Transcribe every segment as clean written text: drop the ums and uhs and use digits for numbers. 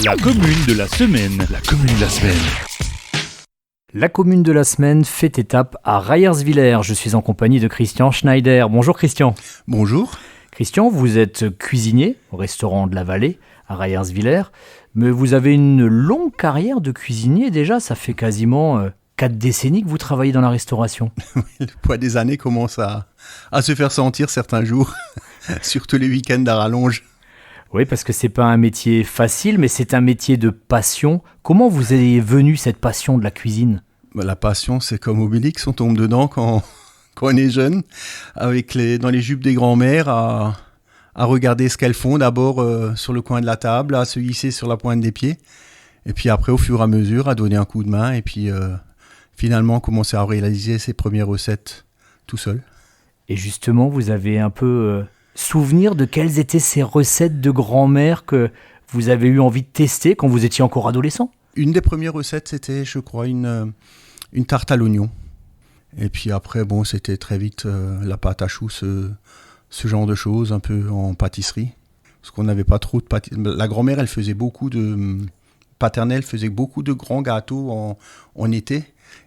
La commune de la semaine. La commune de la semaine. La commune de la semaine fait étape à Rayerswiller. Je suis en compagnie de Christian Schneider. Bonjour Christian. Bonjour. Christian, vous êtes cuisinier au restaurant de la Vallée à Rayerswiller, mais vous avez une longue carrière de cuisinier déjà. Ça fait quasiment 4 décennies que vous travaillez dans la restauration. Le poids des années commence à se faire sentir certains jours, surtout les week-ends à rallonge. Oui, parce que c'est pas un métier facile, mais c'est un métier de passion. Comment vous est venue cette passion de la cuisine ? La passion, c'est comme Obélix, on tombe dedans quand on est jeune, dans les jupes des grands-mères, à regarder ce qu'elles font d'abord sur le coin de la table, à se hisser sur la pointe des pieds, et puis après, au fur et à mesure, à donner un coup de main, et puis finalement, commencer à réaliser ses premières recettes tout seul. Et justement, vous avez un peu souvenir de quelles étaient ces recettes de grand-mère que vous avez eu envie de tester quand vous étiez encore adolescent ? Une des premières recettes, c'était, je crois, une tarte à l'oignon. Et puis après, c'était très vite la pâte à choux, ce genre de choses, un peu en pâtisserie. Parce qu'on n'avait pas trop de pâtisserie. La grand-mère, elle faisait paternelle faisait beaucoup de grands gâteaux en été.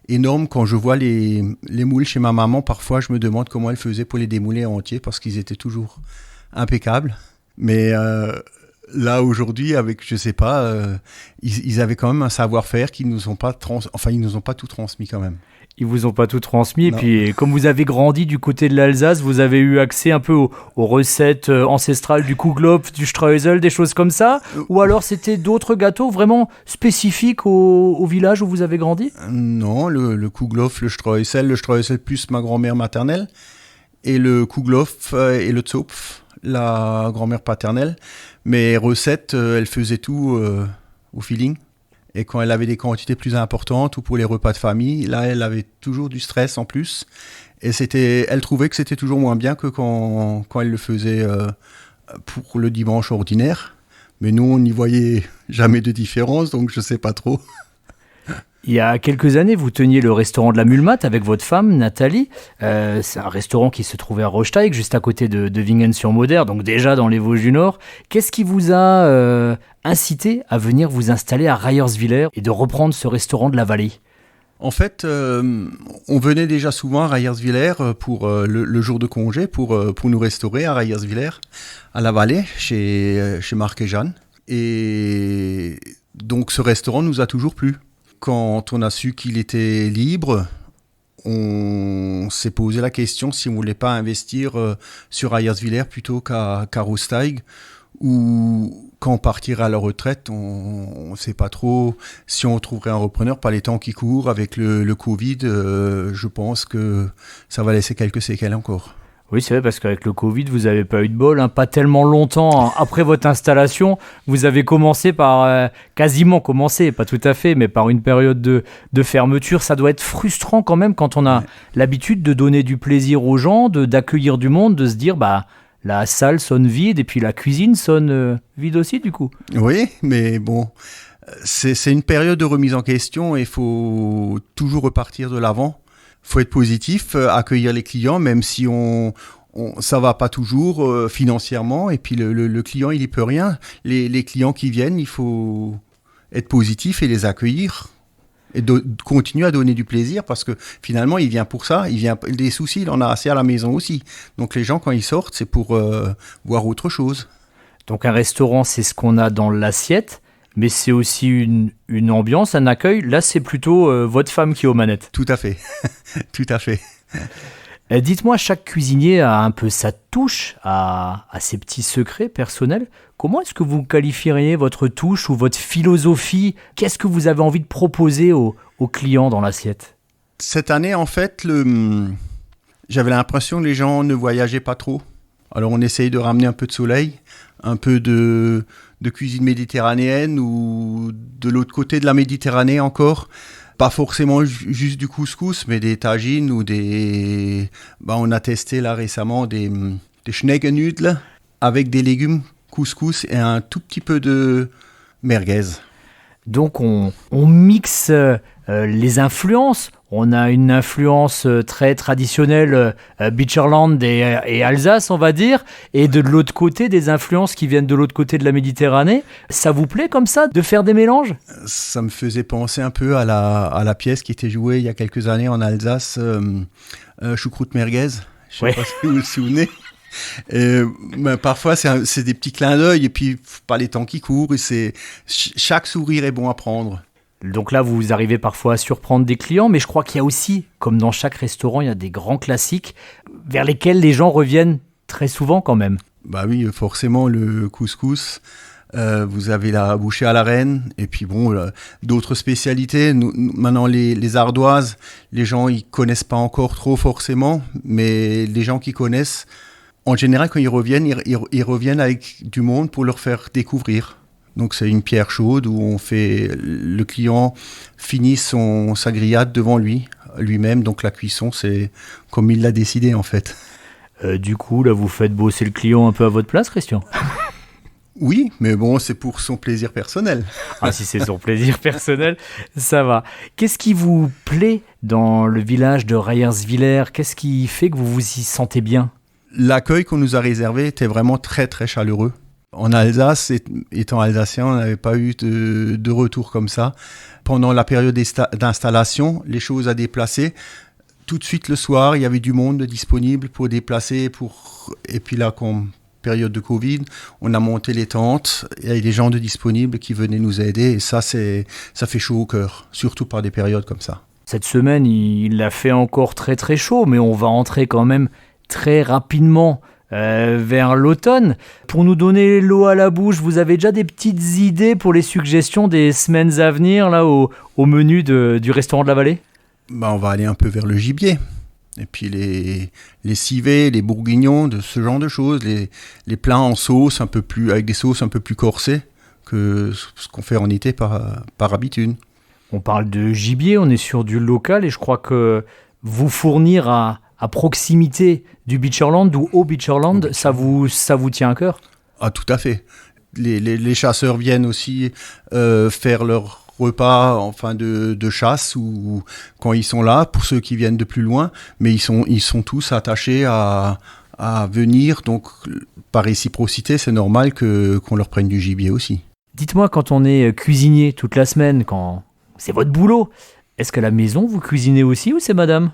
Énorme. Quand je vois les moules chez ma maman, parfois je me demande comment elle faisait pour les démouler en entier parce qu'ils étaient toujours impeccables. Mais là aujourd'hui, avec je sais pas, ils avaient quand même un savoir-faire qu'ils nous ont pas ils nous ont pas tout transmis quand même. Ils vous ont pas tout transmis, Non. et puis comme vous avez grandi du côté de l'Alsace, vous avez eu accès un peu aux recettes ancestrales du Kuhgloff, du Streusel, des choses comme ça, ou alors c'était d'autres gâteaux vraiment spécifiques au village où vous avez grandi ? Non, le Kuhgloff, le Streusel plus ma grand-mère maternelle, et le Kuhgloff et le Zopf, la grand-mère paternelle. Mes recettes, elle faisait tout au feeling. Et quand elle avait des quantités plus importantes ou pour les repas de famille, là, elle avait toujours du stress en plus. Et elle trouvait que c'était toujours moins bien que quand elle le faisait pour le dimanche ordinaire. Mais nous, on n'y voyait jamais de différence, donc je ne sais pas trop. Il y a quelques années, vous teniez le restaurant de la Mulmate avec votre femme, Nathalie. C'est un restaurant qui se trouvait à Rochtaig, juste à côté de Vingen-sur-Moder, donc déjà dans les Vosges du Nord. Qu'est-ce qui vous a incité à venir vous installer à Rayerswiller et de reprendre ce restaurant de la Vallée ? En fait, on venait déjà souvent à Rayerswiller pour le jour de congé, pour nous restaurer à Rayerswiller, à la Vallée, chez Marc et Jeanne. Et donc ce restaurant nous a toujours plu. Quand on a su qu'il était libre, on s'est posé la question si on ne voulait pas investir sur Rayerswiller plutôt qu'à Rostock, ou quand on partirait à la retraite, on ne sait pas trop si on trouverait un repreneur. Par les temps qui courent, avec le Covid, je pense que ça va laisser quelques séquelles encore. Oui, c'est vrai, parce qu'avec le Covid, vous n'avez pas eu de bol. Pas tellement longtemps après votre installation, vous avez commencé par, quasiment commencé, pas tout à fait, mais par une période de fermeture. Ça doit être frustrant quand même quand on a l'habitude de donner du plaisir aux gens, d'accueillir du monde, de se dire, la salle sonne vide et puis la cuisine sonne vide aussi du coup. Oui, mais bon, c'est une période de remise en question et il faut toujours repartir de l'avant. Il faut être positif, accueillir les clients, même si ça va pas toujours financièrement. Et puis le client, il y peut rien. Les clients qui viennent, il faut être positif et les accueillir. Et continuer à donner du plaisir parce que finalement, il vient pour ça. Des soucis, il en a assez à la maison aussi. Donc les gens, quand ils sortent, c'est pour voir autre chose. Donc un restaurant, c'est ce qu'on a dans l'assiette. Mais c'est aussi une ambiance, un accueil. Là, c'est plutôt votre femme qui est aux manettes. Tout à fait. Tout à fait. Dites-moi, chaque cuisinier a un peu sa touche, à ses petits secrets personnels. Comment est-ce que vous qualifieriez votre touche ou votre philosophie ? Qu'est-ce que vous avez envie de proposer aux clients dans l'assiette ? Cette année, en fait, j'avais l'impression que les gens ne voyageaient pas trop. Alors, on essaye de ramener un peu de soleil, un peu de cuisine méditerranéenne ou de l'autre côté de la Méditerranée encore. Pas forcément juste du couscous, mais des tagines ou on a testé là récemment des Schneckennudeln avec des légumes couscous et un tout petit peu de merguez. Donc on mixe les influences, on a une influence très traditionnelle Beacherland et Alsace, on va dire, et de l'autre côté, des influences qui viennent de l'autre côté de la Méditerranée. Ça vous plaît comme ça, de faire des mélanges ? Ça me faisait penser un peu à la pièce qui était jouée il y a quelques années en Alsace, Choucroute Merguez. Je ne sais pas si vous le souvenez. Mais parfois, c'est des petits clins d'œil, et puis pas les temps qui courent. Et chaque sourire est bon à prendre. Donc là, vous arrivez parfois à surprendre des clients, mais je crois qu'il y a aussi, comme dans chaque restaurant, il y a des grands classiques vers lesquels les gens reviennent très souvent quand même. Bah oui, forcément, le couscous. Vous avez la bouchée à la reine, et puis d'autres spécialités. Maintenant, les ardoises, les gens ils connaissent pas encore trop forcément, mais les gens qui connaissent, en général, quand ils reviennent, ils reviennent avec du monde pour leur faire découvrir. Donc c'est une pierre chaude où le client finit sa grillade devant lui-même. Donc la cuisson, c'est comme il l'a décidé en fait. Du coup, là, vous faites bosser le client un peu à votre place, Christian ? Oui, mais bon, c'est pour son plaisir personnel. Ah, si c'est son plaisir personnel, ça va. Qu'est-ce qui vous plaît dans le village de Rayerswiller ? Qu'est-ce qui fait que vous vous y sentez bien ? L'accueil qu'on nous a réservé était vraiment très très chaleureux. En Alsace, étant alsacien, on n'avait pas eu de retour comme ça. Pendant la période d'installation, les choses à déplacer, tout de suite le soir, il y avait du monde disponible pour déplacer. Et puis là, comme période de Covid, on a monté les tentes, il y avait des gens disponibles qui venaient nous aider, et ça fait chaud au cœur, surtout par des périodes comme ça. Cette semaine, il a fait encore très très chaud, mais on va entrer quand même très rapidement vers l'automne. Pour nous donner l'eau à la bouche, vous avez déjà des petites idées pour les suggestions des semaines à venir là au menu du restaurant de la Vallée ? On va aller un peu vers le gibier. Et puis les civets, les bourguignons, de ce genre de choses, les plats en sauce avec des sauces un peu plus corsées que ce qu'on fait en été par habitude. On parle de gibier, on est sur du local, et je crois que vous fournir à proximité du Beacherland ou au Beacherland, ça vous tient à cœur ? Ah, tout à fait. Les chasseurs viennent aussi faire leur repas de chasse ou quand ils sont là, pour ceux qui viennent de plus loin, mais ils sont tous attachés à venir, donc par réciprocité, c'est normal qu'on leur prenne du gibier aussi. Dites-moi, quand on est cuisinier toute la semaine, quand c'est votre boulot, est-ce qu'à la maison vous cuisinez aussi ou c'est madame ?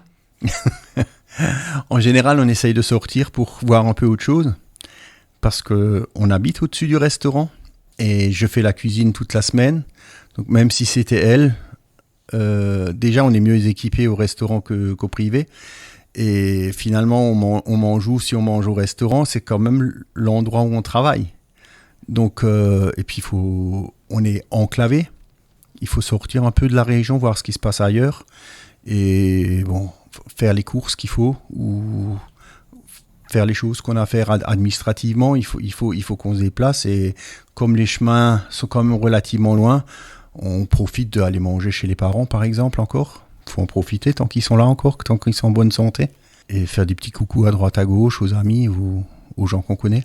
En général, on essaye de sortir pour voir un peu autre chose, parce qu'on habite au-dessus du restaurant et je fais la cuisine toute la semaine. Donc même si c'était elle, déjà on est mieux équipé au restaurant qu'au privé. Et finalement, on mange où ? Si on mange au restaurant, c'est quand même l'endroit où on travaille. Donc, et puis on est enclavé. Il faut sortir un peu de la région, voir ce qui se passe ailleurs. Et faire les courses qu'il faut, ou faire les choses qu'on a à faire administrativement. Il faut qu'on se déplace. Et comme les chemins sont quand même relativement loin, on profite d'aller manger chez les parents, par exemple, encore. Il faut en profiter tant qu'ils sont là encore, tant qu'ils sont en bonne santé. Et faire des petits coucous à droite à gauche, aux amis ou aux gens qu'on connaît.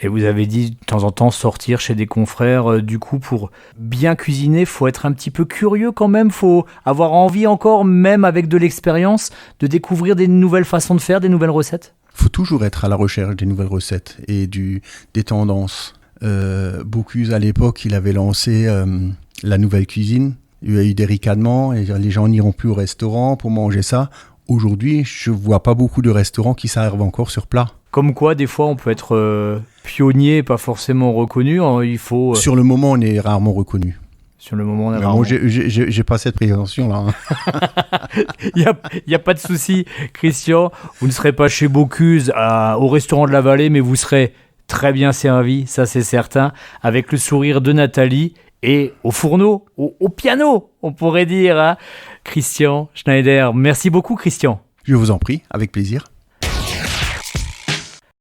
Et vous avez dit, de temps en temps, sortir chez des confrères. Du coup, pour bien cuisiner, il faut être un petit peu curieux quand même. Il faut avoir envie encore, même avec de l'expérience, de découvrir des nouvelles façons de faire, des nouvelles recettes. Il faut toujours être à la recherche des nouvelles recettes et des tendances. Bocuse, à l'époque, il avait lancé la nouvelle cuisine. Il y a eu des ricanements et les gens n'iront plus au restaurant pour manger ça. Aujourd'hui, je ne vois pas beaucoup de restaurants qui servent encore sur plat. Comme quoi, des fois, on peut être pionnier, pas forcément reconnu. Il faut. Sur le moment, on est rarement reconnu. Sur le moment, on est Mais rarement. moi, j'ai pas cette prétention-là. Il y a pas de souci, Christian. Vous ne serez pas chez Bocuse au restaurant de la Vallée, mais vous serez très bien servi, ça c'est certain, avec le sourire de Nathalie et au fourneau, au piano, on pourrait dire. Hein. Christian Schneider, merci beaucoup, Christian. Je vous en prie, avec plaisir.